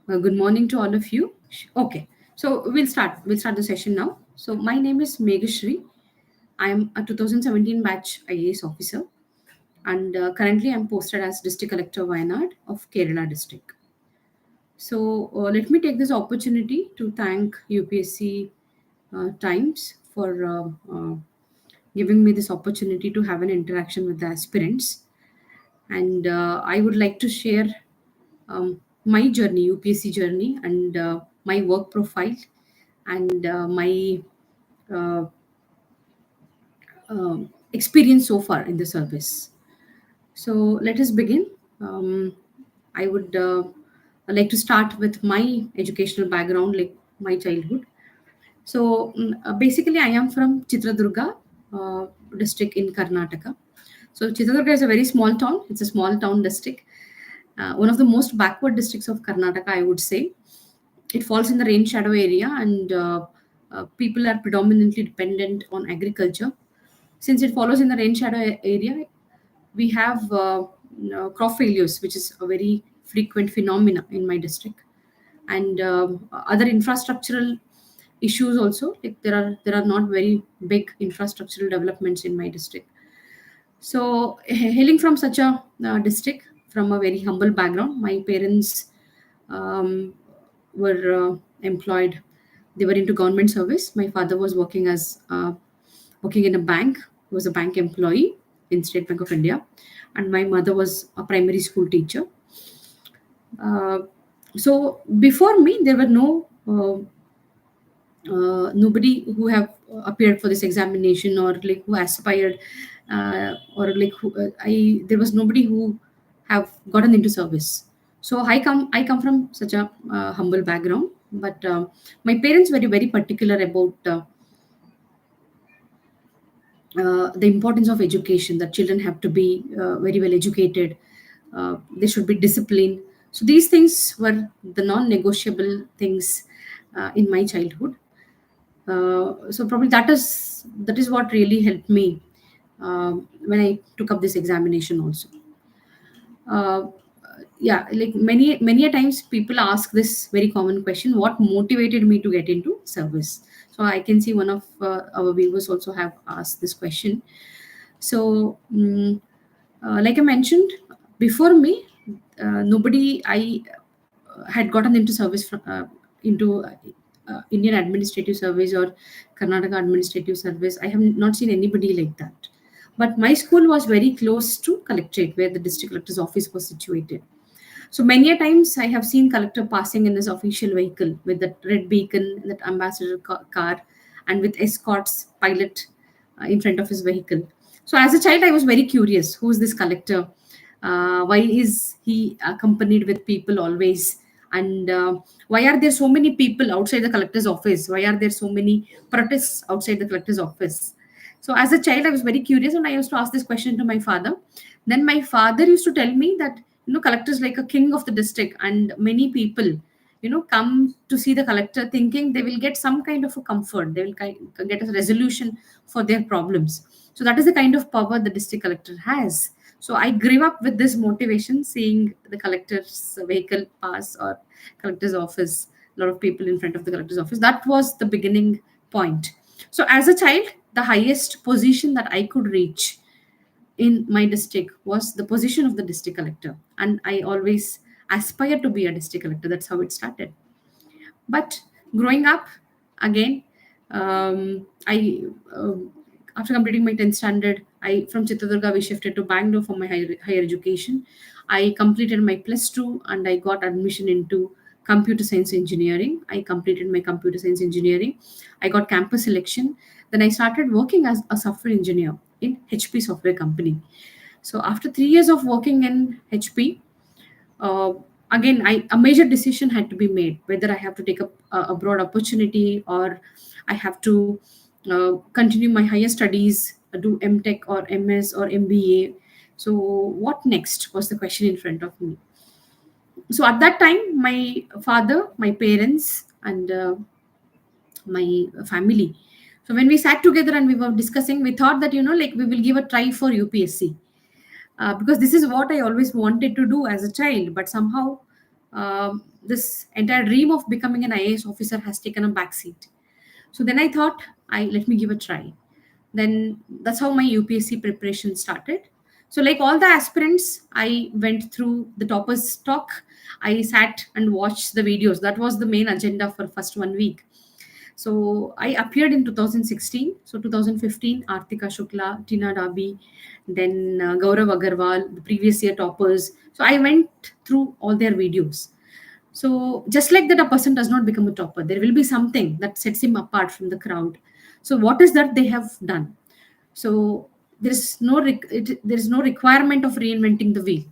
Good morning to all of you. Okay, so We'll start the session now. So my name is Meghashree. I am a 2017 batch IAS officer, and currently I'm posted as District Collector Wayanad of Kerala District. So let me take this opportunity to thank UPSC Times for giving me this opportunity to have an interaction with the aspirants. And I would like to share my journey, UPSC journey, and my work profile, and my uh, experience so far in the service. So let us begin. I would like to start with my educational background, like my childhood. So basically, I am from Chitradurga district in Karnataka. So Chitradurga is a very small town. It's a small town district, one of the most backward districts of Karnataka, I would say. It falls in the rain shadow area, and people are predominantly dependent on agriculture. Since it follows in the rain shadow area, we have crop failures, which is a very frequent phenomena in my district, and other infrastructural issues also. Like there are not very big infrastructural developments in my district. So, hailing from such a district, from a very humble background, my parents um, were employed. They were into government service. My father was working in a bank. He was a bank employee in State Bank of India, and my mother was a primary school teacher. Uh, so before me, there were nobody who have appeared for this examination, or like who aspired, or like I there was nobody who have gotten into service. So I come from such a humble background, but my parents were very particular about the importance of education, that children have to be very well educated, they should be disciplined. So these things were the non-negotiable things in my childhood. So probably that is what really helped me when I took up this examination also. uh, yeah, like many a times people ask this very common question: what motivated me to get into service? So I can see one of our viewers also have asked this question. So like I mentioned, before me, nobody I had gotten into service from into Indian Administrative Service or Karnataka Administrative Service. I have not seen anybody like that. But my school was very close to Collectorate, where the district collector's office was situated. So many a times I have seen collector passing in his official vehicle with that red beacon, that ambassador car, and with escorts, pilot in front of his vehicle. So as a child, I was very curious: who is this collector? Why is he accompanied with people always? And why are there so many people outside the collector's office? Why are there so many protests outside the collector's office? So as a child, I was very curious, and I used to ask this question to my father. Then my father used to tell me that collector is like a king of the district, and many people come to see the collector thinking they will get some kind of a comfort, they will get a resolution for their problems. So that is the kind of power the district collector has. So I grew up with this motivation, seeing the collector's vehicle pass, or collector's office, a lot of people in front of the collector's office. That was the beginning point. So as a child, the highest position that I could reach in my district was the position of the district collector, and I always aspired to be a district collector. That's how it started. But growing up, again, I after completing my 10th standard, I from Chitradurga we shifted to Bangalore for my higher education. I completed my plus 2, and I got admission into computer science engineering. I completed my computer science engineering. I got campus selection. Then I started working as a software engineer in HP software company. So after 3 years of working in HP, uh, again, a major decision had to be made, whether I have to take a broad opportunity, or I have to continue my higher studies, do MTech or MS or MBA. So what next was the question in front of me. So at that time, my father, my parents, and my family. So when we sat together and we were discussing, we thought that like we will give a try for UPSC, because this is what I always wanted to do as a child. But somehow this entire dream of becoming an IAS officer has taken a backseat. So then I thought, I let me give a try. Then that's how my UPSC preparation started. So like all the aspirants, I went through the toppers talk. I sat and watched the videos. That was the main agenda for first 1 week. So I appeared in 2016. So 2015, Artika Shukla, Tina Dabi, then Gaurav Agarwal, the previous year toppers. So I went through all their videos. So just like that, a person does not become a topper. There will be something that sets him apart from the crowd. So what is that they have done? So there is no requirement of reinventing the wheel.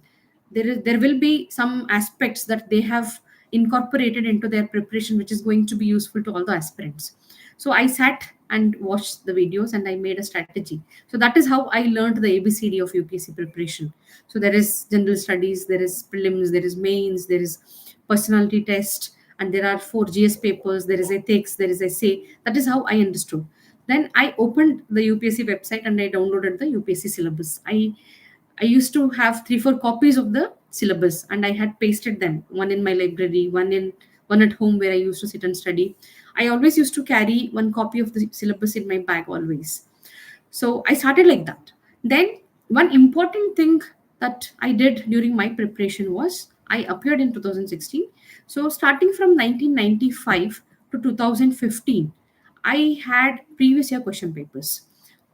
There will be some aspects that they have incorporated into their preparation, which is going to be useful to all the aspirants. So I sat and watched the videos and I made a strategy. So that is how I learned the ABCD of UPSC preparation. So there is general studies, there is prelims, there is mains, there is personality test, and there are 4 GS papers, there is ethics, there is essay. That is how I understood. Then I opened the UPSC website and I downloaded the UPSC syllabus. I used to have 3 4 copies of the syllabus and I had pasted them, one in my library, one at home where I used to sit and study. I always used to carry 1 copy of the syllabus in my bag always. So I started like that. Then one important thing that I did during my preparation was I appeared in 2016. So starting from 1995 to 2015, I had previous year question papers,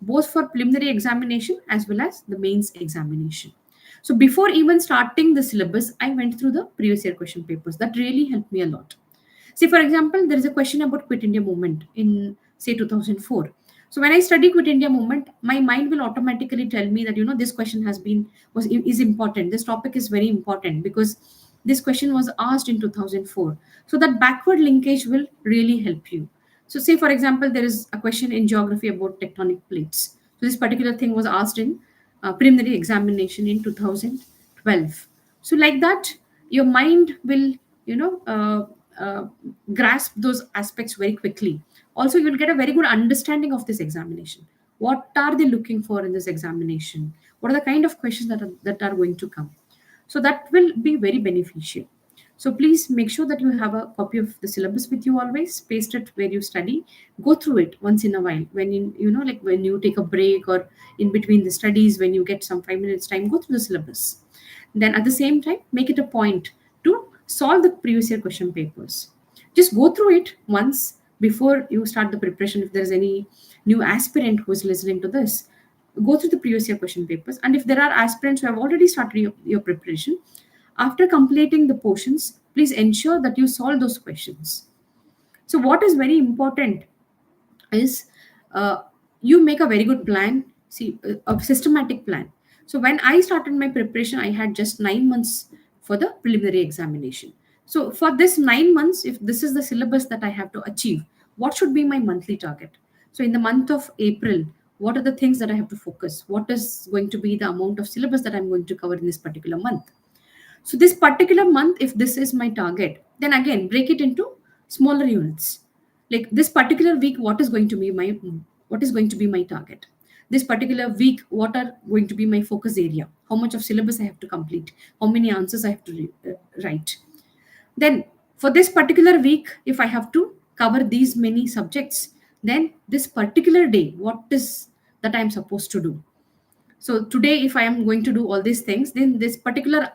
both for preliminary examination as well as the mains examination. So before even starting the syllabus, I went through the previous year question papers. That really helped me a lot. See, for example, there is a question about Quit India movement in, say, 2004. So when I study Quit India movement, my mind will automatically tell me that, this question is important. This topic is very important because this question was asked in 2004. So that backward linkage will really help you. So say, for example, there is a question in geography about tectonic plates. So this particular thing was asked in preliminary examination in 2012. So like that, your mind will, you know, uh, uh, grasp those aspects very quickly. Also, you'll get a very good understanding of this examination. What are they looking for in this examination? What are the kind of questions that are going to come? So that will be very beneficial. So please make sure that you have a copy of the syllabus with you always. Paste it where you study. Go through it once in a while. When like when you take a break or in between the studies, when you get some 5 minutes time, go through the syllabus. Then at the same time, make it a point to solve the previous year question papers. Just go through it once before you start the preparation. If there's any new aspirant who is listening to this, go through the previous year question papers. And if there are aspirants who have already started your preparation, after completing the portions, please ensure that you solve those questions. So, what is very important is uh, you make a very good plan, see, a systematic plan. So when I started my preparation, I had just 9 months for the preliminary examination. So for this 9 months, if this is the syllabus that I have to achieve, what should be my monthly target? So in the month of April, what are the things that I have to focus? What is going to be the amount of syllabus that I'm going to cover in this particular month? So this particular month, if this is my target, then again break it into smaller units. Like this particular week, what is going to be my target? This particular week, what are going to be my focus area? How much of syllabus I have to complete? How many answers I have to write? Then for this particular week, if I have to cover these many subjects, then this particular day, what is that I'm supposed to do? So today, if I am going to do all these things, then this particular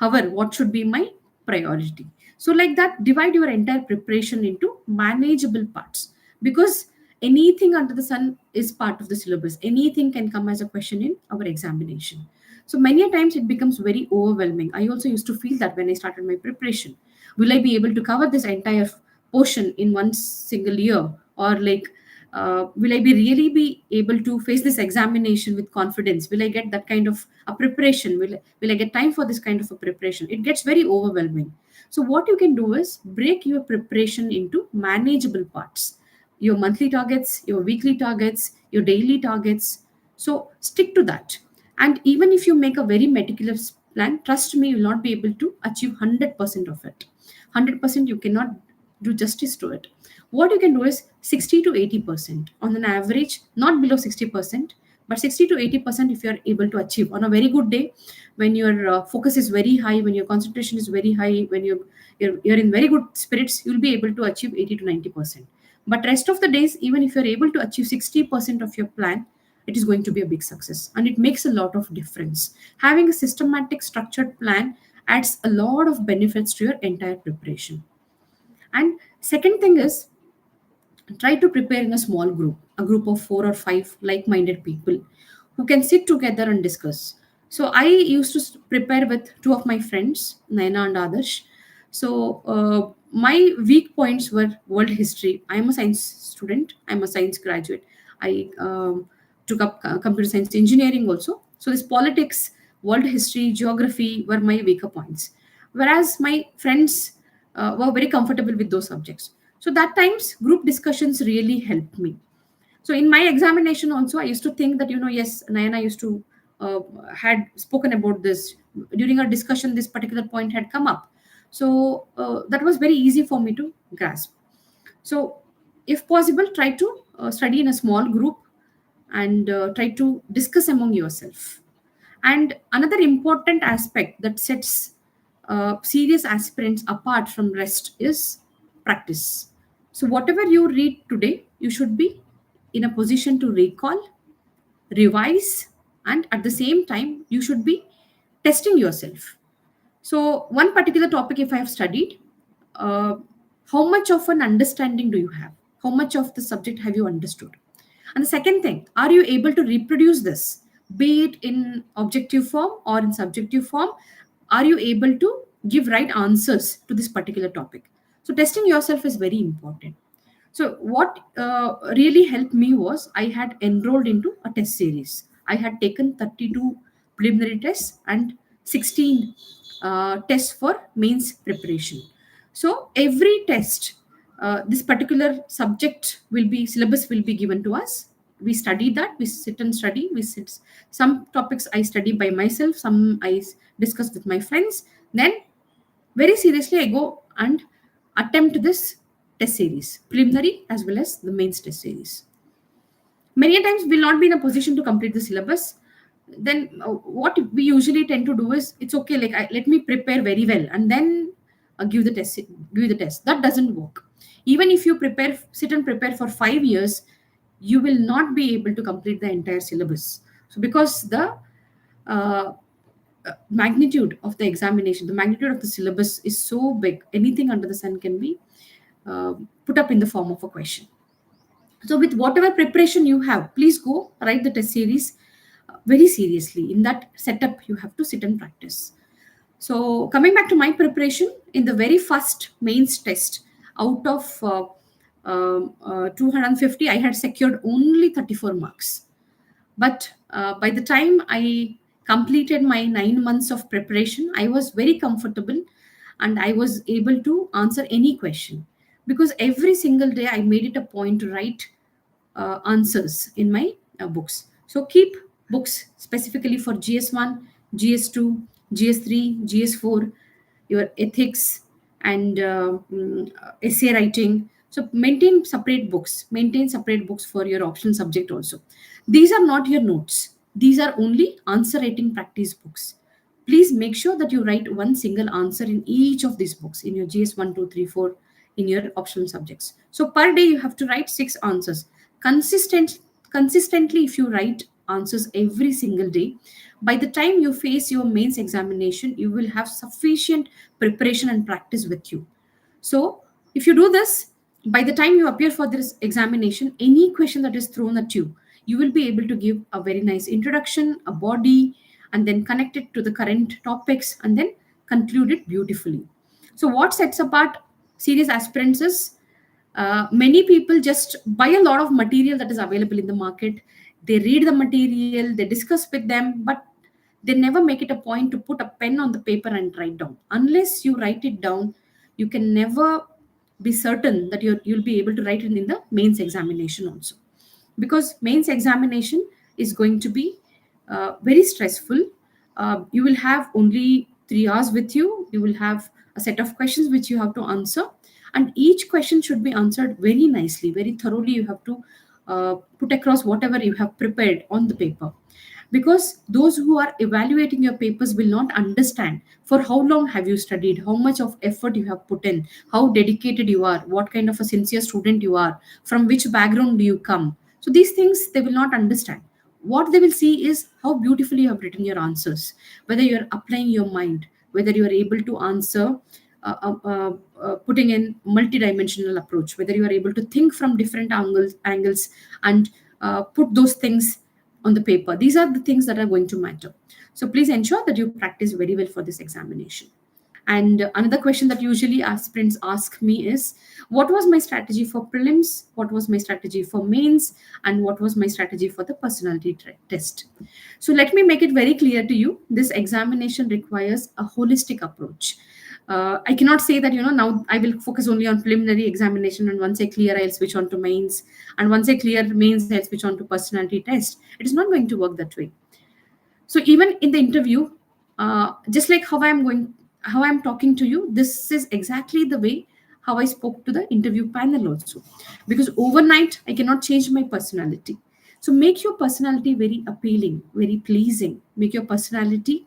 hour, what should be my priority? So like that, divide your entire preparation into manageable parts, because anything under the sun is part of the syllabus. Anything can come as a question in our examination. So many a times it becomes very overwhelming. I also used to feel that when I started my preparation. Will I be able to cover this entire portion in one single year? Or like will I be really be able to face this examination with confidence? Will I get that kind of a preparation? Will I get time for this kind of a preparation? It gets very overwhelming. So what you can do is break your preparation into manageable parts. Your monthly targets, your weekly targets, your daily targets. So stick to that. And even if you make a very meticulous plan, trust me, you will not be able to achieve 100% of it. 100% you cannot do justice to it. What you can do is 60 to 80% on an average, not below 60%, but 60 to 80% if you're able to achieve on a very good day, when your focus is very high, when your concentration is very high, when you're in very good spirits, you'll be able to achieve 80 to 90%. But rest of the days, even if you're able to achieve 60% of your plan, it is going to be a big success, and it makes a lot of difference. Having a systematic structured plan adds a lot of benefits to your entire preparation. And second thing is, try to prepare in a small group, a group of 4 or 5 like minded people who can sit together and discuss. So I used to prepare with two of my friends, Naina and Adarsh. So my weak points were world history. I am a science student, I'm a science graduate. I took up computer science engineering also. So this politics, world history, geography were my weaker points. Whereas my friends were very comfortable with those subjects. So that times group discussions really helped me. So in my examination also, I used to think that, yes, Nayana used to had spoken about this during our discussion. This particular point had come up, so that was very easy for me to grasp. So if possible, try to study in a small group and try to discuss among yourself. And another important aspect that sets serious aspirants apart from rest is practice. So, whatever you read today, you should be in a position to recall, revise, and at the same time, you should be testing yourself. So, one particular topic, if I have studied, uh, how much of an understanding do you have? How much of the subject have you understood? And the second thing, are you able to reproduce this, be it in objective form or in subjective form? Are you able to give right answers to this particular topic? So, testing yourself is very important. So, what really helped me was I had enrolled into a test series. I had taken 32 preliminary tests and 16 tests for mains preparation. So, every test, this particular subject will be, syllabus will be given to us. We study that, we sit and study. We sit, some topics I study by myself, some I discuss with my friends. Then very seriously I go and attempt this test series, preliminary as well as the mains test series. Many a times we'll not be in a position to complete the syllabus. Then what we usually tend to do is, it's okay, like let me prepare very well and then give the test. That doesn't work. Even if you prepare, sit and prepare for 5 years, you will not be able to complete the entire syllabus. So because the uh, magnitude of the examination, the magnitude of the syllabus is so big, anything under the sun can be put up in the form of a question. So, with whatever preparation you have, please go write the test series very seriously. In that setup, you have to sit and practice. So, coming back to my preparation, in the very first mains test, out of 250, I had secured only 34 marks. But by the time I completed my 9 months of preparation, I was very comfortable and I was able to answer any question, because every single day I made it a point to write answers in my books. So keep books specifically for GS1, GS2, GS3, GS4, your ethics and essay writing. So maintain separate books for your optional subject also. These are not your notes. These are only answer writing practice books. Please make sure that you write one single answer in each of these books, in your GS 1, 2, 3, 4, in your optional subjects. So per day you have to write 6 answers. Consistently, if you write answers every single day, by the time you face your mains examination, you will have sufficient preparation and practice with you. So, if you do this, by the time you appear for this examination, any question that is thrown at you, you will be able to give a very nice introduction, a body, and then connect it to the current topics and then conclude it beautifully. So, what sets apart serious aspirants is, many people just buy a lot of material that is available in the market. They read the material, they discuss with them, but they never make it a point to put a pen on the paper and write down. Unless you write it down, you can never be certain that you'll be able to write it in the mains examination also, because mains examination is going to be very stressful. You will have only 3 hours with you. You will have a set of questions which you have to answer, and each question should be answered very nicely, very thoroughly. You have to put across whatever you have prepared on the paper, because those who are evaluating your papers will not understand for how long have you studied, how much of effort you have put in, how dedicated you are, what kind of a sincere student you are, from which background do you come. So these things they will not understand. What they will see is how beautifully you have written your answers, whether you're applying your mind, whether you are able to answer putting in multidimensional approach, whether you are able to think from different angles and put those things on the paper. These are the things that are going to matter. So please ensure that you practice very well for this examination. And another question that usually aspirants ask me is, what was my strategy for prelims? What was my strategy for mains? And what was my strategy for the personality test? So let me make it very clear to you. This examination requires a holistic approach. I cannot say that, now I will focus only on preliminary examination, and once I clear, I'll switch on to mains. And once I clear mains, I'll switch on to personality test. It is not going to work that way. So even in the interview, just like how I'm talking to you, this is exactly the way how I spoke to the interview panel also. Because overnight, I cannot change my personality. So make your personality very appealing, very pleasing. Make your personality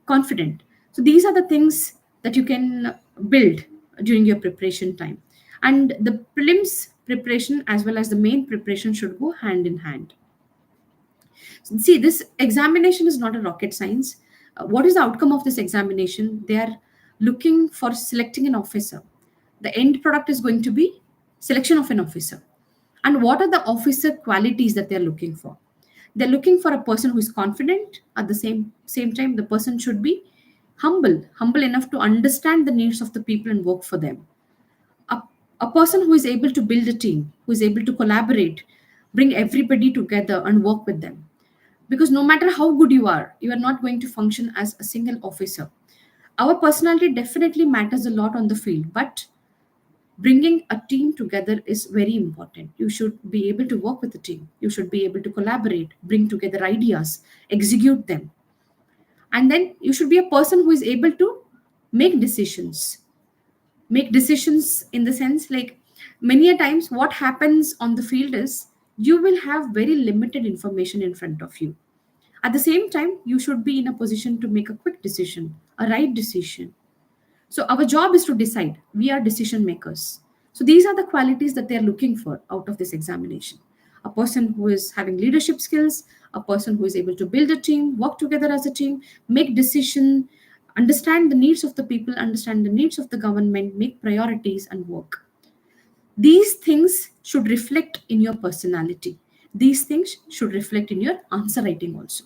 confident. So these are the things that you can build during your preparation time. And the prelims preparation as well as the main preparation should go hand in hand. See, this examination is not a rocket science. What is the outcome of this examination? They are looking for selecting an officer. The end product is going to be selection of an officer. And what are the officer qualities that they're looking for? They're looking for a person who is confident. At the same time, the person should be humble enough to understand the needs of the people and work for them. A, a person who is able to build a team, who is able to collaborate, bring everybody together and work with them, because no matter how good you are not going to function as a single officer. Our personality definitely matters a lot on the field, but bringing a team together is very important. You should be able to work with the team, you should be able to collaborate, bring together ideas, execute them, and then you should be a person who is able to make decisions. Make decisions in the sense, like, many a times what happens on the field is you will have very limited information in front of you. At the same time, you should be in a position to make a quick decision, a right decision. So, our job is to decide. We are decision makers. So, these are the qualities that they are looking for out of this examination. A person who is having leadership skills, a person who is able to build a team, work together as a team, make decision, understand the needs of the people, understand the needs of the government, make priorities and work. These things should reflect in your personality. These things should reflect in your answer writing also.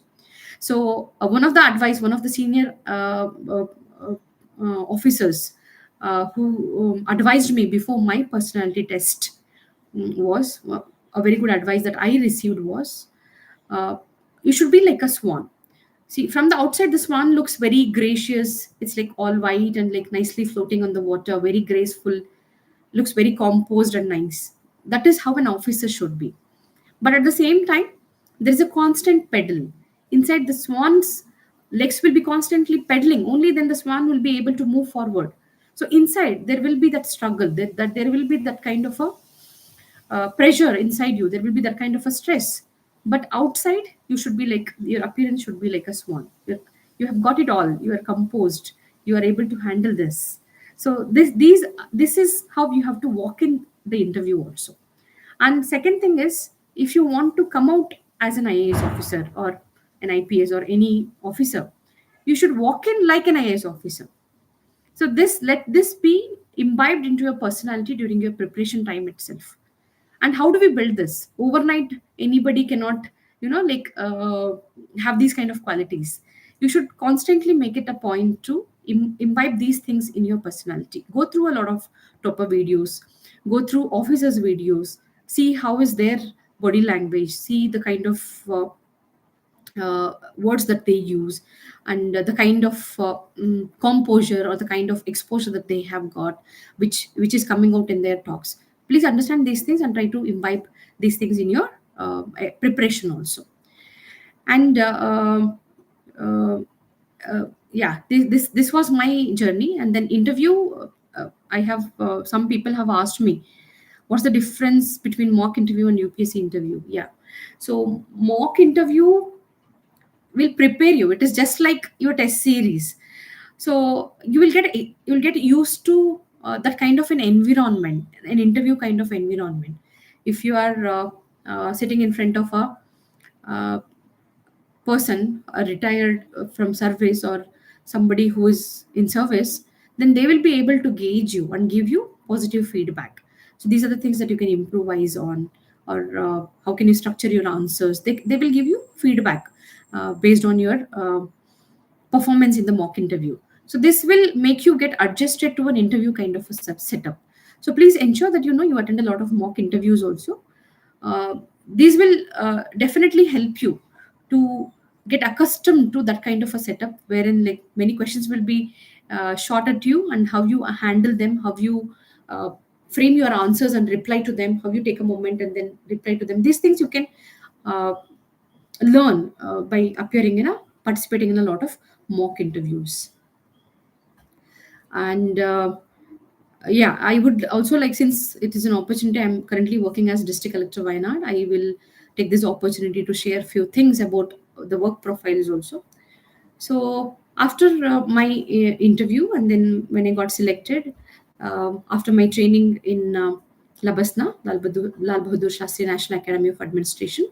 So one of the senior officers who advised me before my personality test was a very good advice that I received was, uh, you should be like a swan. See, from the outside, the swan looks very gracious. It's like all white and like nicely floating on the water, very graceful, looks very composed and nice. That is how an officer should be. But at the same time, there is a constant pedal. Inside the swan's legs will be constantly pedaling. Only then the swan will be able to move forward. So inside there will be that struggle. That there will be that kind of a pressure inside you. There will be that kind of a stress. But outside, you should be like, your appearance should be like a swan. You have got it all. You are composed. You are able to handle this. So this is how you have to walk in the interview also. And second thing is, if you want to come out as an IAS officer or an IPS or any officer, you should walk in like an IAS officer. So let this be imbibed into your personality during your preparation time itself. And how do we build this? Overnight, anybody cannot, have these kind of qualities. You should constantly make it a point to imbibe these things in your personality. Go through a lot of topper videos, go through officers videos, see how is their body language, see the kind of words that they use, and the kind of composure or the kind of exposure that they have got, which is coming out in their talks. Please understand these things and try to imbibe these things in your preparation also. And uh, yeah, this was my journey. And then interview, I have some people have asked me, What's the difference between mock interview and UPSC interview? Yeah. So mock interview will prepare you. It is just like your test series. So you'll get used to that kind of an environment, an interview kind of environment. If you are sitting in front of a uh, person, a retired from service, or somebody who is in service, then they will be able to gauge you and give you positive feedback. So these are the things that you can improvise on, or how can you structure your answers. They will give you feedback based on your performance in the mock interview. So this will make you get adjusted to an interview kind of a setup. So please ensure that you attend a lot of mock interviews also. These will definitely help you to get accustomed to that kind of a setup, wherein like many questions will be shot at you, and how you handle them, how you uh, frame your answers and reply to them, how you take a moment and then reply to them. These things you can uh, learn by appearing in a participating in a lot of mock interviews. And yeah, I would also like, since it is an opportunity, I'm currently working as district collector Wayanad, I will take this opportunity to share a few things about the work profiles also. So after my interview, and then when I got selected, after my training in Labasna, Lal Bahadur Shastri National Academy of Administration,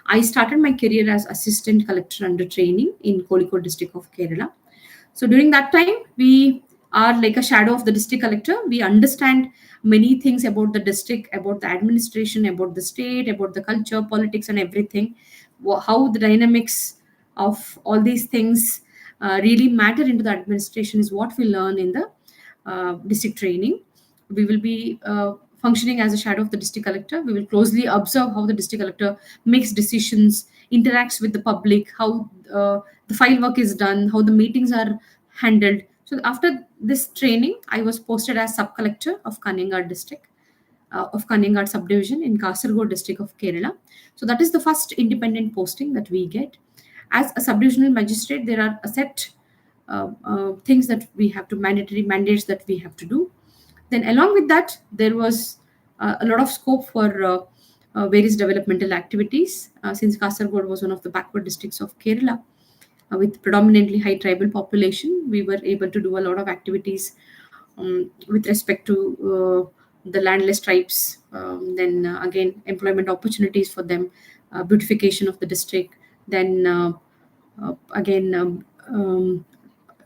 I started my career as assistant collector under training in Kozhikode district of Kerala. So during that time, we are like a shadow of the district collector. We understand many things about the district, about the administration, about the state, about the culture, politics, and everything. How the dynamics of all these things really matter into the administration is what we learn in the district training. We will be functioning as a shadow of the district collector. We will closely observe how the district collector makes decisions, interacts with the public, how the file work is done, how the meetings are handled. So after this training, I was posted as sub collector of Kanyanad district, of Kanyanad subdivision in Kasaragod district of Kerala. So that is the first independent posting that we get. As a subdivisional magistrate, there are a set things that we have to, mandatory mandates that we have to do. Then along with that, there was a lot of scope for various developmental activities, since Kasaragod was one of the backward districts of Kerala with predominantly high tribal population. We were able to do a lot of activities with respect to the landless tribes. Then again, employment opportunities for them, beautification of the district. Then again,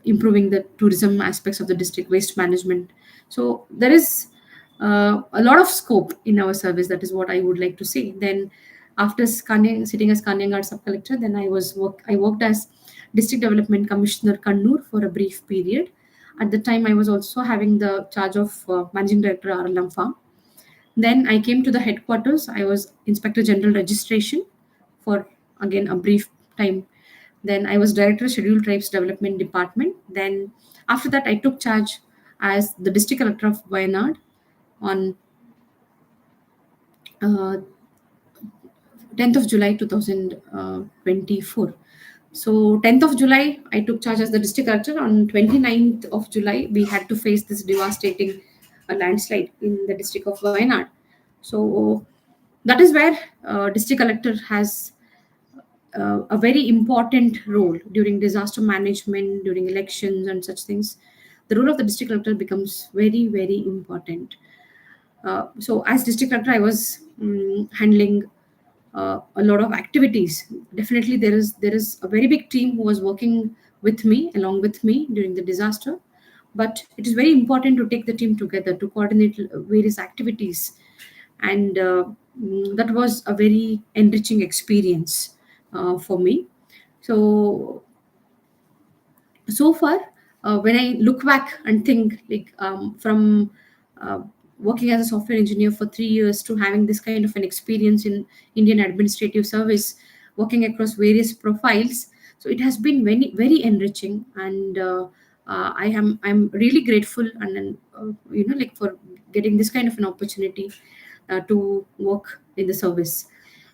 improving the tourism aspects of the district, waste management. So there is a lot of scope in our service. That is what I would like to say. Then after sitting as Kanyanad sub collector, then I worked as district development commissioner Kannur for a brief period. At the time, I was also having the charge of managing director RLM farm. Then I came to the headquarters. I was inspector general registration for again a brief time. Then I was director scheduled tribes development department. Then after that, I took charge as the district collector of Wayanad on uh, 10th of July 2024. So 10th of July, I took charge as the district collector. On 29th of July, we had to face this devastating landslide in the district of Wayanad. So that is where district collector has a very important role during disaster management, during elections and such things. The role of the district collector becomes very, very important. So as district collector, I was handling a lot of activities. Definitely, there is a very big team who was working with me, along with me during the disaster. But it is very important to take the team together to coordinate various activities, and that was a very enriching experience for me. So so far, when I look back and think, like from uh, working as a software engineer for 3 years to having this kind of an experience in Indian administrative service, working across various profiles, so it has been very, very enriching. And I'm really grateful, and like for getting this kind of an opportunity to work in the service,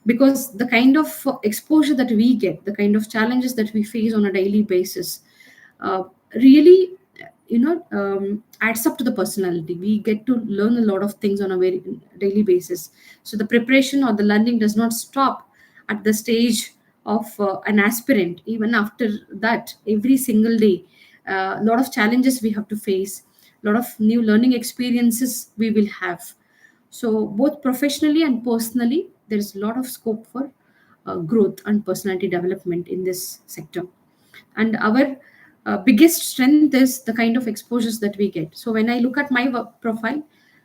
because the kind of exposure that we get, the kind of challenges that we face on a daily basis, uh, really adds up to the personality. We get to learn a lot of things on a very daily basis. So the preparation or the learning does not stop at the stage of an aspirant. Even after that, every single day, a lot of challenges we have to face, a lot of new learning experiences we will have. So both professionally and personally, there is a lot of scope for growth and personality development in this sector. And our biggest strength is the kind of exposures that we get. So when I look at my work profile,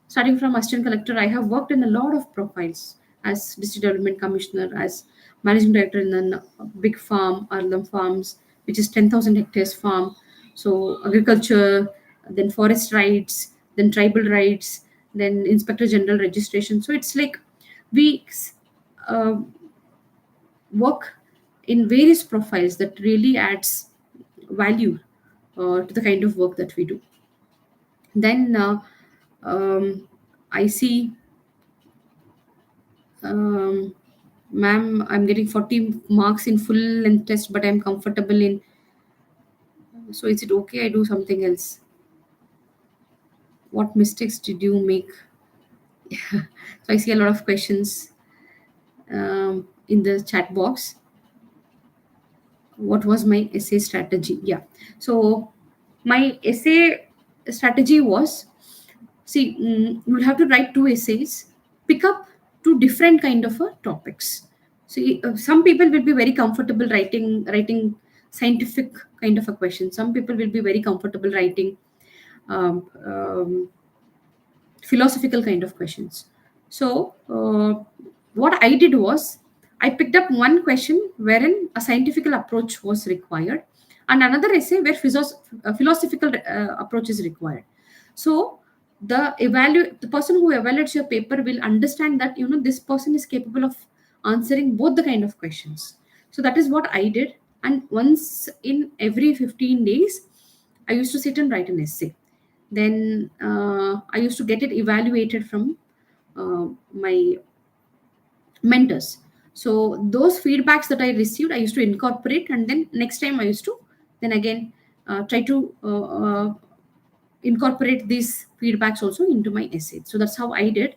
starting from assistant collector, I have worked in a lot of profiles as district development commissioner, as managing director in a big farm, Arlam Farms, which is 10,000 hectares farm. So agriculture, then forest rights, then tribal rights, then inspector general registration. So it's like we uh, work in various profiles that really adds value to the kind of work that we do. Then I see, um, ma'am, I'm getting 40 marks in full length test, but I'm comfortable in. So is it okay I do something else? What mistakes did you make? So I see a lot of questions in the chat box. What was my essay strategy? Yeah. So my essay strategy was, see, you'll have to write two essays, pick up two different kind of topics. See, some people will be very comfortable writing scientific kind of a question. Some people will be very comfortable writing um, philosophical kind of questions. So, what I did was I picked up one question wherein a scientific approach was required, and another essay where a philosophical approach is required. So, the person who evaluates your paper will understand that this person is capable of answering both the kind of questions. So that is what I did, and once in every 15 days, I used to sit and write an essay. Then I used to get it evaluated from my mentors. So those feedbacks that I received, I used to incorporate, and then next time I used to then again try to incorporate these feedbacks also into my essay. So that's how I did.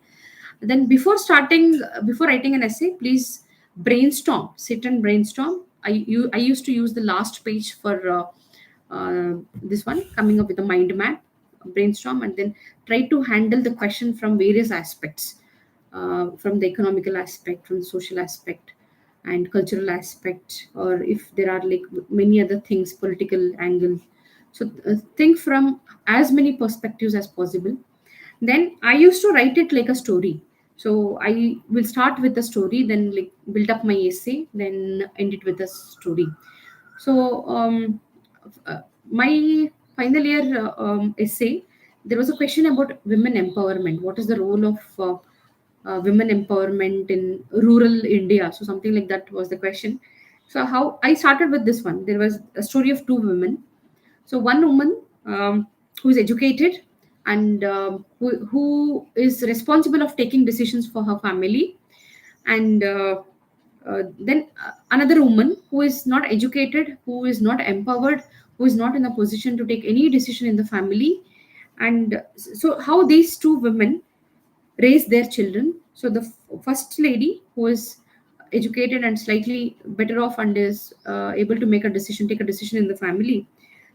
Then before writing an essay, please brainstorm, sit and brainstorm. I used to use the last page for this one, coming up with a mind map, brainstorm, and then try to handle the question from various aspects, from the economical aspect, from the social aspect, and cultural aspect, or if there are like many other things, political angle. So think from as many perspectives as possible. Then I used to write it like a story. So I will start with the story, then like build up my essay, then end it with a story. So my final year essay, there was a question about women empowerment. What is the role of women empowerment in rural India? So something like that was the question. So how I started with this one. There was a story of two women. So one woman who is educated and who is responsible of taking decisions for her family, and then another woman who is not educated, who is not empowered, who is not in a position to take any decision in the family. And so how these two women raise their children. So the first lady, who is educated and slightly better off and is able to take a decision in the family,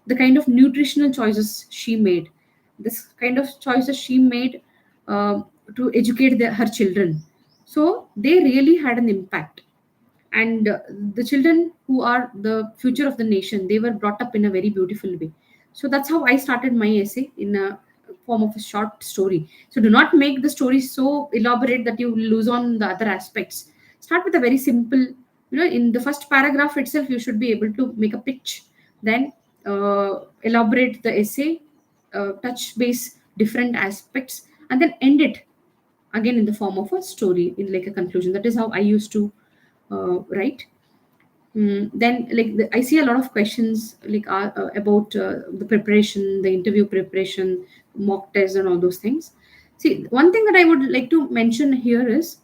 the kind of nutritional choices she made, this kind of choices she made to educate her children. So they really had an impact, and the children who are the future of the nation, they were brought up in a very beautiful way. So that's how I started my essay, in a form of a short story. So do not make the story so elaborate that you lose on the other aspects. Start with a very simple, in the first paragraph itself you should be able to make a pitch, then elaborate the essay, touch base different aspects, and then end it again in the form of a story, in like a conclusion. That is how I used to write. Then like I see a lot of questions like about the preparation, the interview preparation, mock tests, and all those things. See, one thing that I would like to mention here is,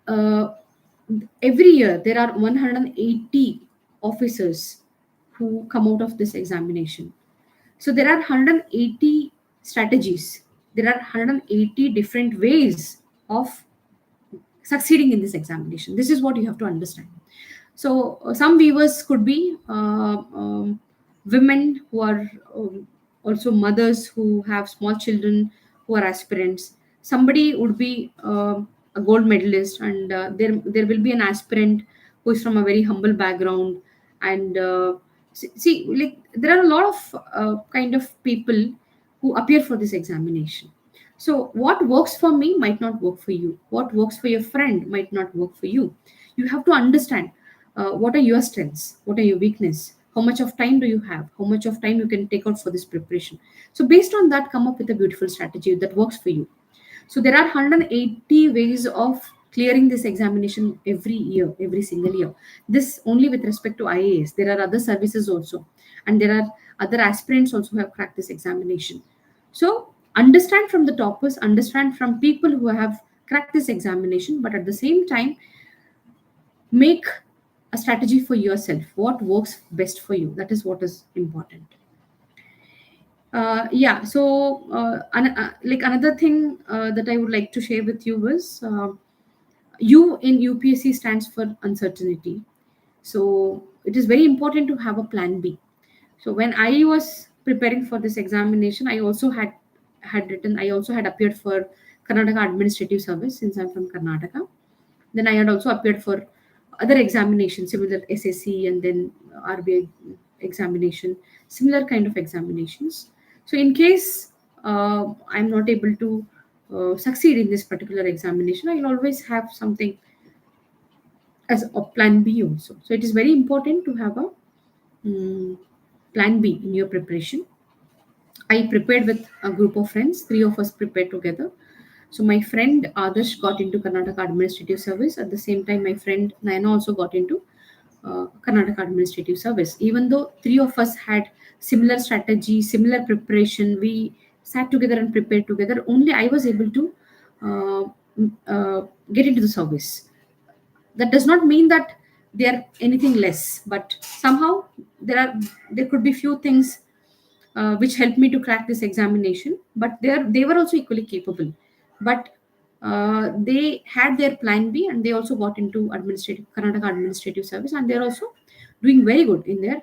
uh, every year there are 180 officers who come out of this examination. So there are 180 strategies. There are 180 different ways of succeeding in this examination. This is what you have to understand. So some viewers could be women who are also mothers who have small children who are aspirants. Somebody would be a gold medalist, and there will be an aspirant who is from a very humble background. And see, like there are a lot of kind of people who appear for this examination. So what works for me might not work for you. What works for your friend might not work for you. You have to understand what are your strengths, what are your weakness, how much of time do you have, how much of time you can take out for this preparation. So based on that, come up with a beautiful strategy that works for you. So there are 180 ways of clearing this examination every year, every single year. This only with respect to IAS. There are other services also, and there are other aspirants also who have cracked this examination. So understand from the toppers, understand from people who have cracked this examination, but at the same time, make a strategy for yourself. What works best for you? That is what is important. Yeah. So, like another thing that I would like to share with you was U in UPSC stands for uncertainty. So it is very important to have a plan B. So when I was preparing for this examination, I also had written. I also had appeared for Karnataka Administrative Service since I'm from Karnataka. Then I had also appeared for other examinations, similar SSC and then RBI examination, similar kind of examinations. So in case I'm not able to succeed in this particular examination, I'll always have something as a plan B also. So it is very important to have a mm, plan B in your preparation. I prepared with a group of friends, three of us prepared together. So my friend Adarsh got into Karnataka Administrative Service. At the same time, my friend Naina also got into Karnataka Administrative Service. Even though three of us had similar strategy, similar preparation, we sat together and prepared together. Only I was able to uh, get into the service. That does not mean that they are anything less, but somehow there could be few things which helped me to crack this examination. But they were also equally capable. But they had their plan B, and they also got into administrative Karnataka Administrative Service, and they're also doing very good in their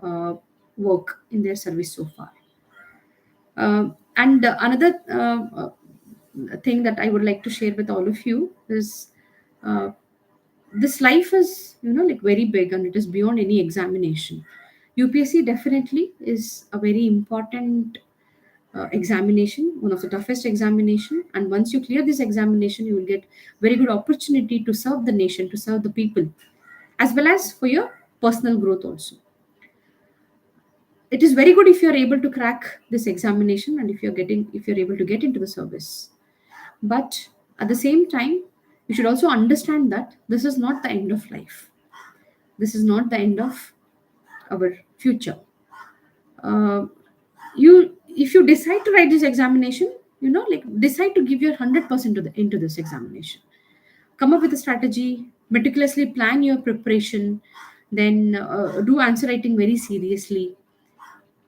uh, work in their service so far. And another thing that I would like to share with all of you is uh, this life is, like very big, and it is beyond any examination. UPSC definitely is a very important examination, one of the toughest examination. And once you clear this examination, you will get very good opportunity to serve the nation, to serve the people, as well as for your personal growth also. It is very good if you are able to crack this examination, and if you're able to get into the service. But at the same time, you should also understand that this is not the end of life. This is not the end of our future. uh, you If you decide to write this examination, like decide to give your 100% into this examination. Come up with a strategy, meticulously plan your preparation, then do answer writing very seriously.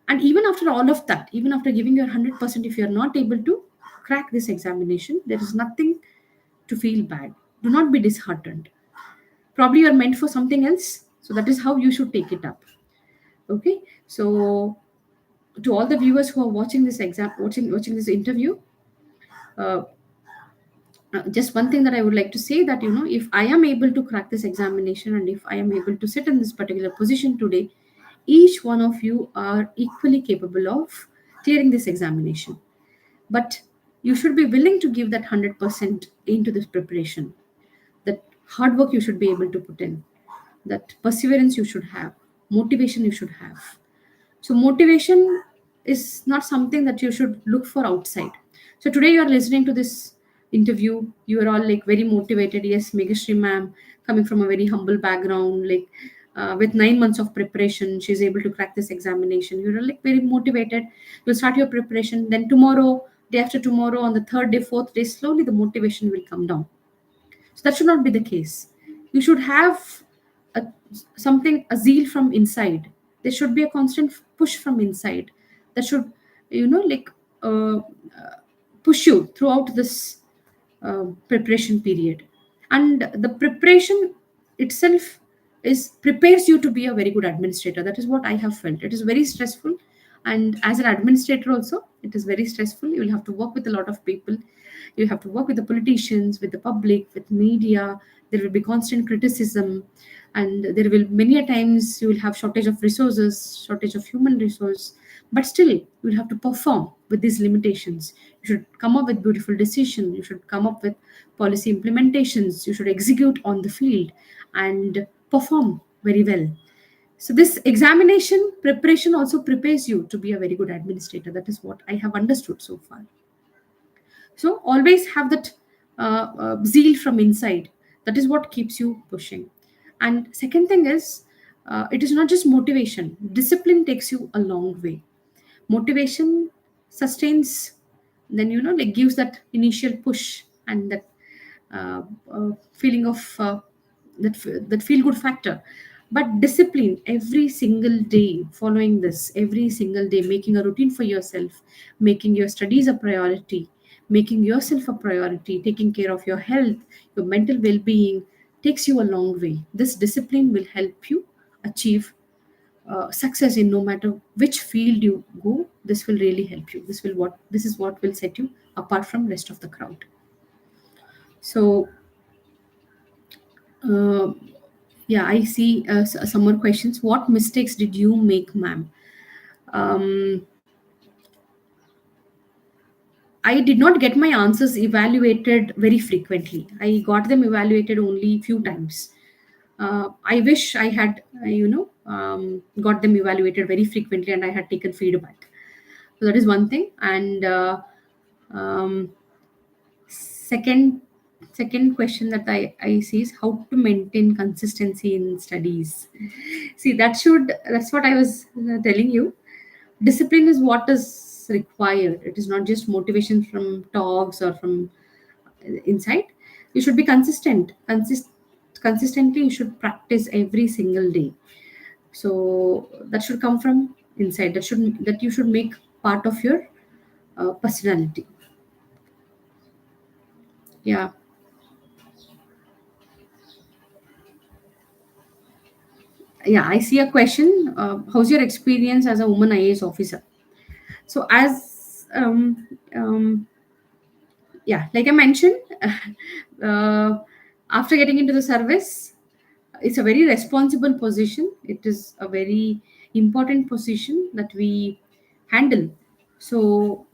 And even after all of that, even after giving your 100%, if you're not able to crack this examination, there is nothing to feel bad. Do not be disheartened. Probably you're meant for something else, so that is how you should take it up. Okay. So to all the viewers who are watching this watching this interview, uh, just one thing that I would like to say, that if I am able to crack this examination, and if I am able to sit in this particular position today, each one of you are equally capable of clearing this examination. But you should be willing to give that 100% into this preparation. That hard work you should be able to put in, that perseverance you should have, motivation you should have. So motivation is not something that you should look for outside. So today you are listening to this interview, you are all like very motivated. Yes, Meghashree ma'am, coming from a very humble background, like with 9 months of preparation, she's able to crack this examination. You're like very motivated. You'll start your preparation. Then tomorrow, day after tomorrow, on the third day, fourth day, slowly the motivation will come down. So that should not be the case. You should have a, a zeal from inside. There should be a constant push from inside. that should, like, push you throughout this preparation period. And the preparation itself is prepares you to be a very good administrator. That is what I have felt. It is very stressful, and as an administrator also, it is very stressful. You will have to work with a lot of people. You have to work with the politicians, with the public, with media. There will be constant criticism, and there will many a times you will have shortage of resources, shortage of human resource. But still, you will have to perform with these limitations. You should come up with beautiful decisions. You should come up with policy implementations. You should execute on the field and perform very well. So this examination preparation also prepares you to be a very good administrator. That is what I have understood so far. So always have that zeal from inside. That is what keeps you pushing. And second thing is, it is not just motivation. Discipline takes you a long way. Motivation sustains, then, like, gives that initial push and that feeling of that feel good factor. But discipline, every single day following this, every single day making a routine for yourself, making your studies a priority, making yourself a priority, taking care of your health, your mental well-being, takes you a long way. This discipline will help you achieve success in no matter which field you go. This will really help you. This is what will set you apart from rest of the crowd. So uh, yeah, I see some more questions. What mistakes did you make, ma'am? um, I did not get my answers evaluated very frequently. I got them evaluated only few times. I wish I had, got them evaluated very frequently and I had taken feedback. So that is one thing. And um, second second question that I see is how to maintain consistency in studies. See, that's what I was telling you. Discipline is what is required. It is not just motivation from talks or from inside. You should be consistently. You should practice every single day. So that should come from inside. That you should make part of your personality. Yeah. Yeah, I see a question. How's your experience as a woman IAS officer? So as yeah, like I mentioned, uh, after getting into the service, it's a very responsible position. It is a very important position that we handle. So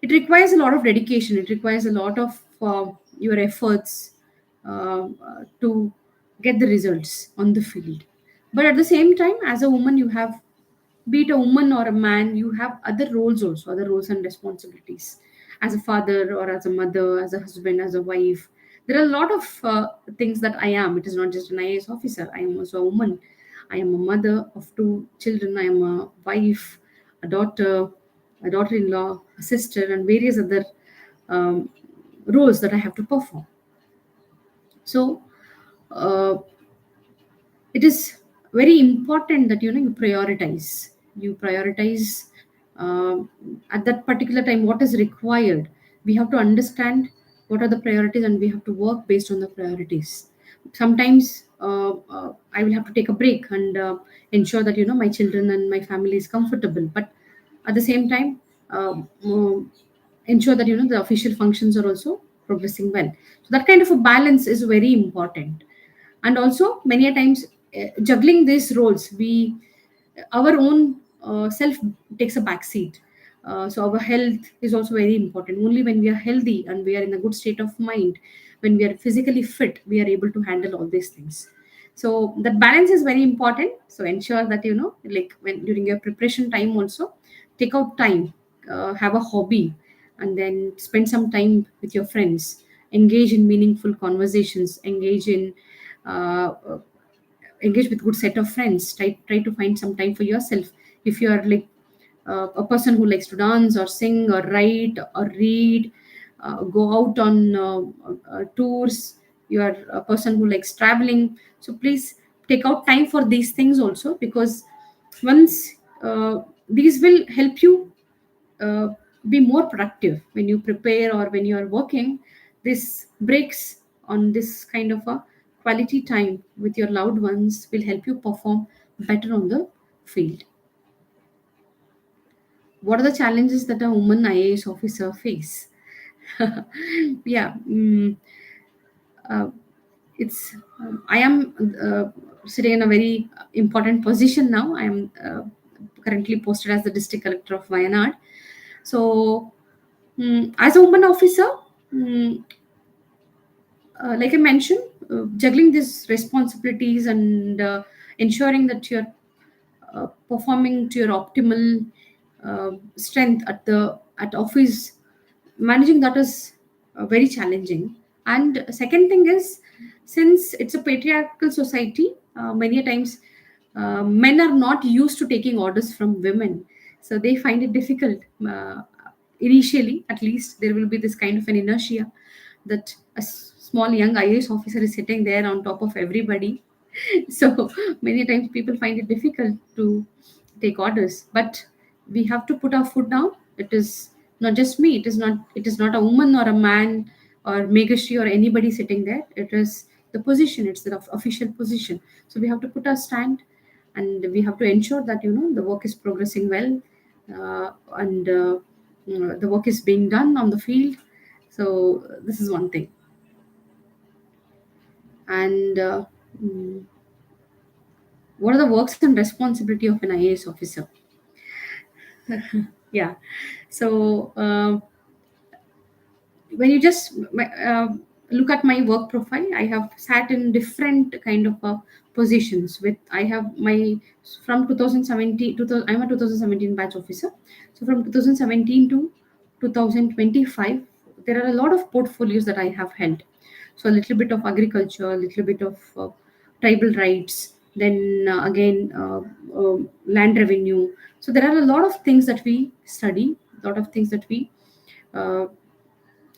it requires a lot of dedication. It requires a lot of your efforts to get the results on the field. But at the same time, as a woman, you have, be it a woman or a man, you have other roles also, other roles and responsibilities. As a father or as a mother, as a husband, as a wife, there are a lot of things that I am. It is not just an IAS officer. I am also a woman. I am a mother of two children. I am a wife, a daughter, a daughter-in-law, a sister, and various other um, roles that I have to perform. So uh, it is very important that, you prioritize um, at that particular time what is required. We have to understand what are the priorities and we have to work based on the priorities. Sometimes I will have to take a break and ensure that, my children and my family is comfortable, but at the same time, ensure that, the official functions are also progressing well. So that kind of a balance is very important. And also many a times, juggling these roles, we our own self takes a back seat. So our health is also very important. Only when we are healthy and we are in a good state of mind, when we are physically fit, we are able to handle all these things. So that balance is very important. So ensure that, like, when during your preparation time also, take out time, have a hobby, and then spend some time with your friends, engage in meaningful conversations, uh, engage with good set of friends. Try to find some time for yourself. If you are like a person who likes to dance or sing or write or read, go out on tours, you are a person who likes traveling, so please take out time for these things also. Because once these will help you uh, be more productive when you prepare or when you are working. This breaks on this kind of a quality time with your loved ones will help you perform better on the field. What are the challenges that a woman IAS officer face? Yeah, uh, it's I am sitting in a very important position now. I am currently posted as the district collector of Wayanad. So, as a woman officer, mm, like I mentioned, juggling these responsibilities and ensuring that you're performing to your optimal strength at office, managing that is very challenging. And second thing is, since it's a patriarchal society, many a times men are not used to taking orders from women, so they find it difficult. Initially, at least, there will be this kind of an inertia that small young IAS officer is sitting there on top of everybody. So many times people find it difficult to take orders, but we have to put our foot down. It is not just me. It is not a woman or a man or Meghashree or anybody sitting there. It is the position. It's the official position. So we have to put our stand, and we have to ensure that the work is progressing well, and the work is being done on the field. So this is one thing. And what are the works and responsibility of an IAS officer? Yeah. So when you just look at my work profile, I have sat in different kind of positions. With I have my from 2017 I'm a 2017 batch officer. So from 2017 to 2025, there are a lot of portfolios that I have held. So a little bit of agriculture, a little bit of tribal rights, then again land revenue. So there are a lot of things that we study, a lot of things that we uh,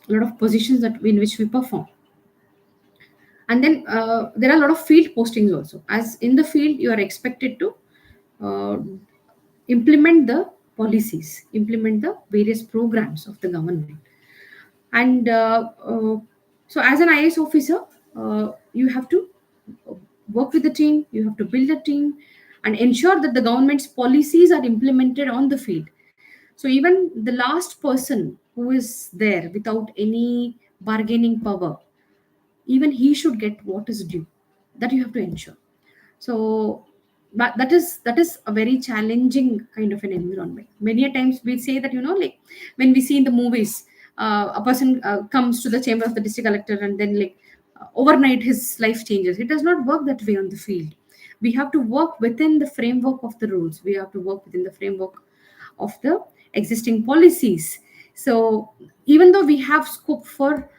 a lot of positions that in which we perform. And then there are a lot of field postings also. As in the field, you are expected to uh, implement the policies, implement the various programs of the government. And so as an IAS officer, you have to work with the team, you have to build a team and ensure that the government's policies are implemented on the field. So even the last person who is there without any bargaining power, even he should get what is due. That you have to ensure. So that is a very challenging kind of an environment. Many a times we say that like when we see in the movies, a person comes to the chamber of the district collector and then like overnight his life changes. It does not work that way on the field. We have to work within the framework of the rules. We have to work within the framework of the existing policies. So even though we have scope for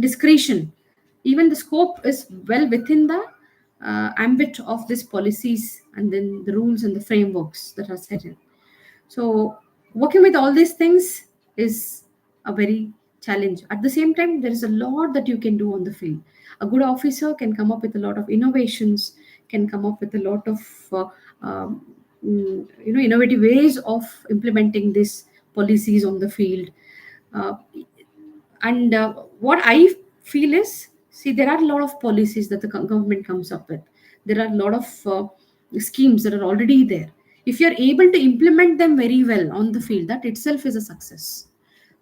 discretion, even the scope is well within the ambit of these policies and then the rules and the frameworks that are set in. So working with all these things is a very challenge. At the same time, there is a lot that you can do on the field. A good officer can come up with a lot of innovations, can come up with a lot of innovative ways of implementing these policies on the field. Uh, and what I feel is, see, there are a lot of policies that the government comes up with. There are a lot of schemes that are already there. If you're able to implement them very well on the field, that itself is a success.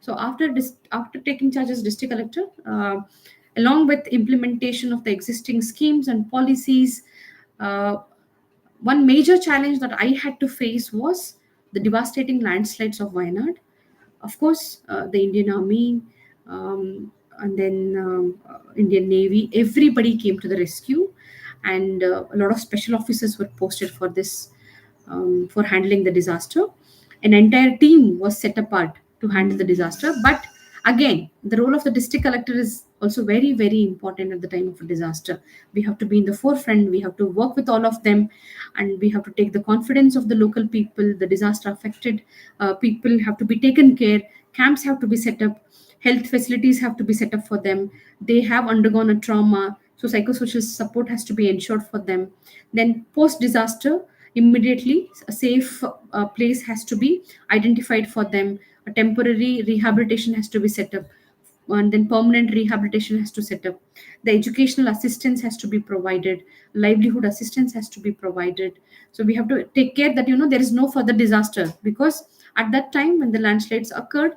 So after taking charge as district collector, along with implementation of the existing schemes and policies, uh, one major challenge that I had to face was the devastating landslides of Wayanad. Of course, the Indian Army, and then Indian Navy, everybody came to the rescue, and a lot of special officers were posted for this, for handling the disaster. An entire team was set apart to handle the disaster. But again, the role of the district collector is also very, very important at the time of a disaster. We have to be in the forefront, we have to work with all of them, and we have to take the confidence of the local people. The disaster affected people have to be taken care, camps have to be set up, health facilities have to be set up for them. They have undergone a trauma, so psychosocial support has to be ensured for them. Then post disaster, Immediately a safe place has to be identified for them, a temporary rehabilitation has to be set up, and then permanent rehabilitation has to set up, the educational assistance has to be provided, livelihood assistance has to be provided. So we have to take care that there is no further disaster, because at that time when the landslides occurred,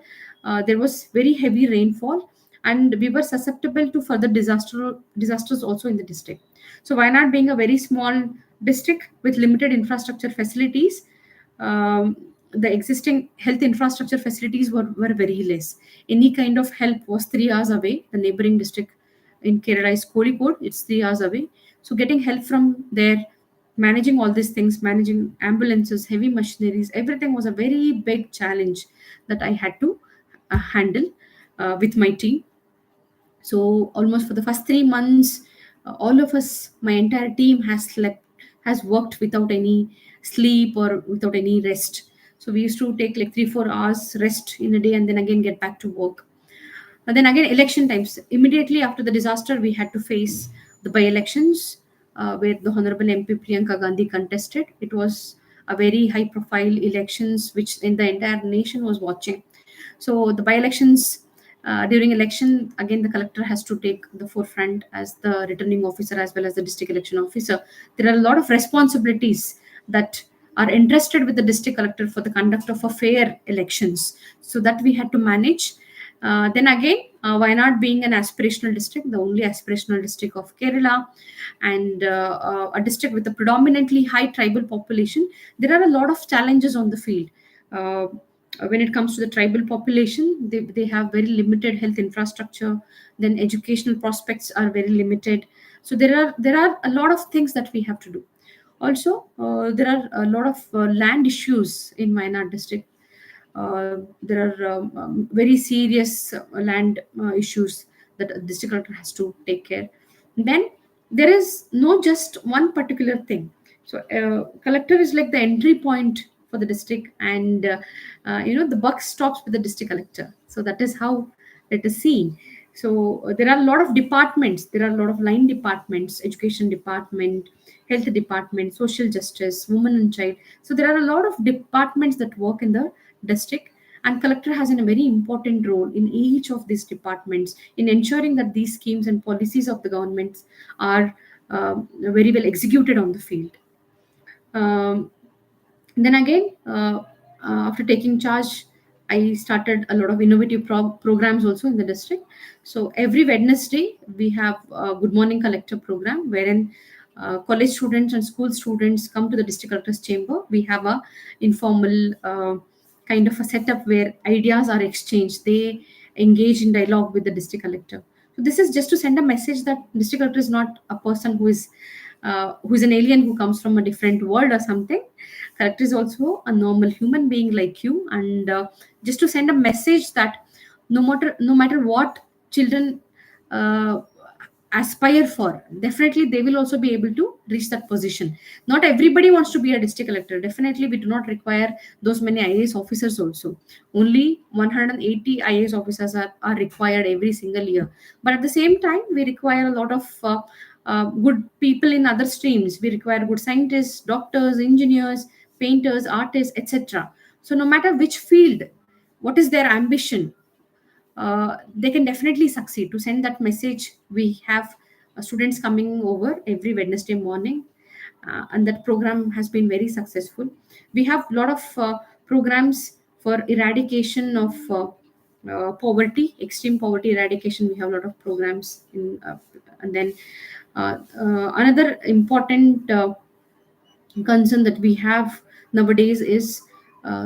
there was very heavy rainfall, and we were susceptible to further disasters also in the district. So Wayanad being a very small district with limited infrastructure facilities, the existing health infrastructure facilities were very less. Any kind of help was 3 hours away. The neighboring district in Kerala is Kozhikode, it's 3 hours away. So getting help from there, managing all these things, managing ambulances, heavy machineries, everything was a very big challenge that I had to handle with my team. So almost for the first 3 months, all of us, my entire team has slept, has worked without any sleep or without any rest. So we used to take like 3 4 hours rest in a day and then again get back to work. And then again, election times. Immediately after the disaster, we had to face the by-elections, where the Honorable MP Priyanka Gandhi contested. It was a very high-profile elections, which in the entire nation was watching. So the by-elections, during election, again the collector has to take the forefront as the returning officer as well as the district election officer. There are a lot of responsibilities that are entrusted with the district collector for the conduct of a fair elections. So that we had to manage. Then again, Wayanad being an aspirational district, the only aspirational district of Kerala, and a district with a predominantly high tribal population, there are a lot of challenges on the field. Uh, when it comes to the tribal population, they have very limited health infrastructure. Then educational prospects are very limited. So there are a lot of things that we have to do. Also, there are a lot of land issues in Wayanad district. There are very serious land issues that a district collector has to take care. Then there is no just one particular thing. So collector is like the entry point for the district, and the buck stops with the district collector. So that is how it is seen. So there are a lot of departments. There are a lot of line departments: education department, health department, social justice, women and child. So there are a lot of departments that work in the district, and collector has a very important role in each of these departments in ensuring that these schemes and policies of the governments are very well executed on the field. um, then again, after taking charge, I started a lot of innovative programs also in the district. So every Wednesday we have a good morning collector program, wherein college students and school students come to the district collector's chamber. We have a informal kind of a setup where ideas are exchanged. They engage in dialogue with the district collector. So this is just to send a message that district collector is not a person who is an alien who comes from a different world or something. Collector is also a normal human being like you, and just to send a message that no matter what children uh, aspire for, definitely they will also be able to reach that position. Not everybody wants to be a district collector. Definitely we do not require those many IAS officers also. Only 180 IAS officers are required every single year. But at the same time, we require a lot of good people in other streams. We require good scientists, doctors, engineers, painters, artists, etc. So no matter which field, what is their ambition, they can definitely succeed. To send that message, we have students coming over every Wednesday morning, and that program has been very successful. We have a lot of programs for eradication of poverty, extreme poverty eradication. We have a lot of programs in, and then another important concern that we have nowadays is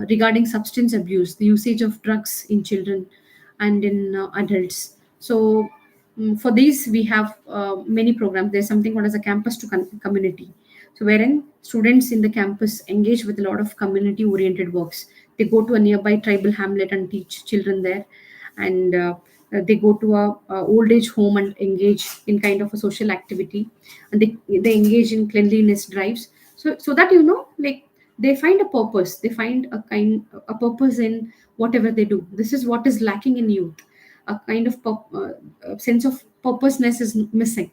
regarding substance abuse, the usage of drugs in children and in adults. So, for these, we have many programs. There's something called as a campus to community. So, wherein students in the campus engage with a lot of community oriented works. They go to a nearby tribal hamlet and teach children there, and they go to a old age home and engage in kind of a social activity, and they engage in cleanliness drives. So that like they find a purpose, they find a purpose in whatever they do. This is what is lacking in youth. A kind of sense of purposeness is missing.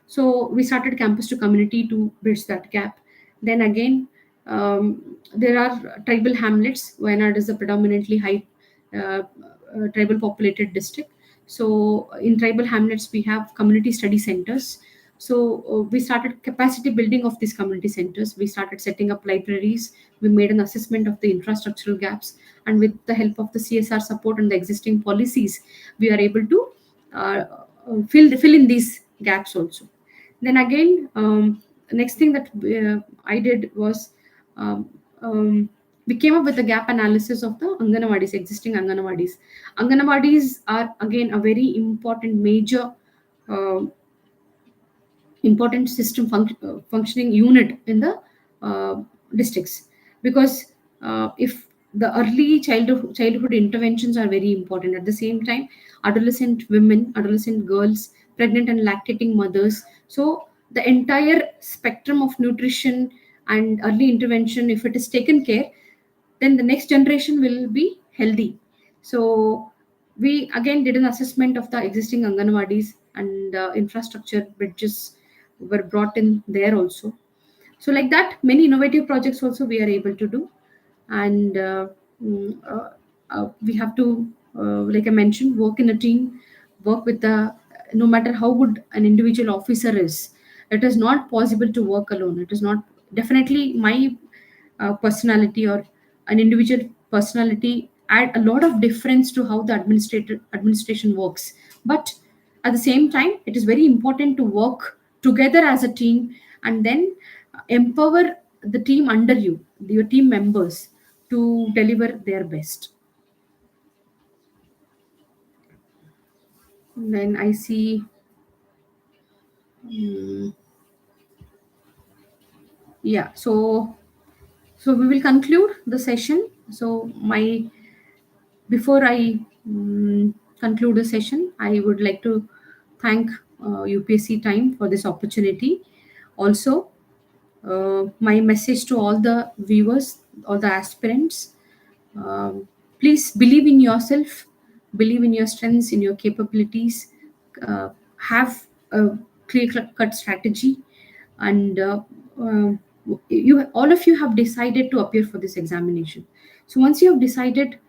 So we started campus to community to bridge that gap. Then again, There are tribal hamlets. Wayanad is a predominantly high uh, tribal populated district. So in tribal hamlets, we have community study centers. So we started capacity building of these community centers. We started setting up libraries. We made an assessment of the infrastructural gaps, and with the help of the CSR support and the existing policies, we are able to uh, fill in these gaps also. Then again, next thing that I did was, um, um, we came up with a gap analysis of the Anganawadis, existing Anganawadis. Anganawadis are again a very important major uh, important system functioning unit in the districts, because if the early childhood interventions are very important. At the same time, adolescent women, adolescent girls, pregnant and lactating mothers, so the entire spectrum of nutrition and early intervention, if it is taken care, then the next generation will be healthy. So we again did an assessment of the existing Anganwadis, and infrastructure bridges were brought in there also. So like that, many innovative projects also we are able to do. And mm, uh, we have to, like I mentioned, work in a team, work with the, no matter how good an individual officer is, it is not possible to work alone. It is not, definitely my personality or an individual personality add a lot of difference to how the administration works. But at the same time, it is very important to work together as a team, and then empower the team under you, your team members, to deliver their best. Then I see, mm, yeah. So we will conclude the session. So my before I conclude the session, I would like to thank UPSC Time for this opportunity. Also, my message to all the viewers, all the aspirants, um, please believe in yourself, believe in your strengths, in your capabilities, have a clear cut strategy, and you all of you have decided to appear for this examination. So once you have decided,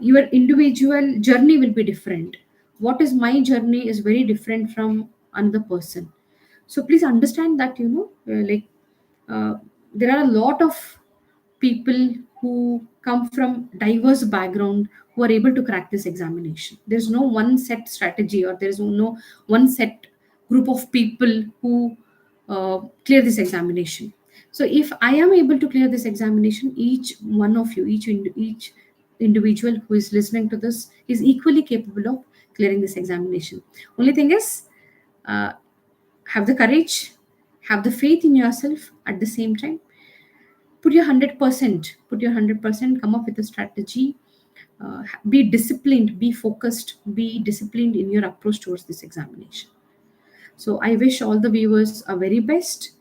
your individual journey will be different. What is my journey is very different from another person. So please understand that, uh, there are a lot of people who come from diverse background who are able to crack this examination. There's no one set strategy, or there's no one set group of people who clear this examination. So if I am able to clear this examination, each one of you, each individual who is listening to this is equally capable of clearing this examination. Only thing is, uh, have the courage, have the faith in yourself. At the same time, put your 100%, come up with a strategy, be disciplined, be focused, be disciplined in your approach towards this examination. So I wish all the viewers a very best.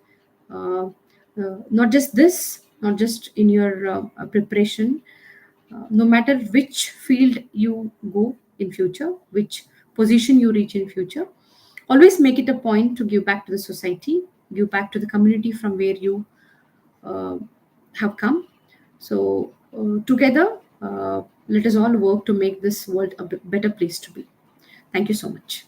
Not just this, not just in your preparation, no matter which field you go in future, which position you reach in future, always make it a point to give back to the society, give back to the community from where you uh, have come. So together, let us all work to make this world a better place to be. Thank you so much.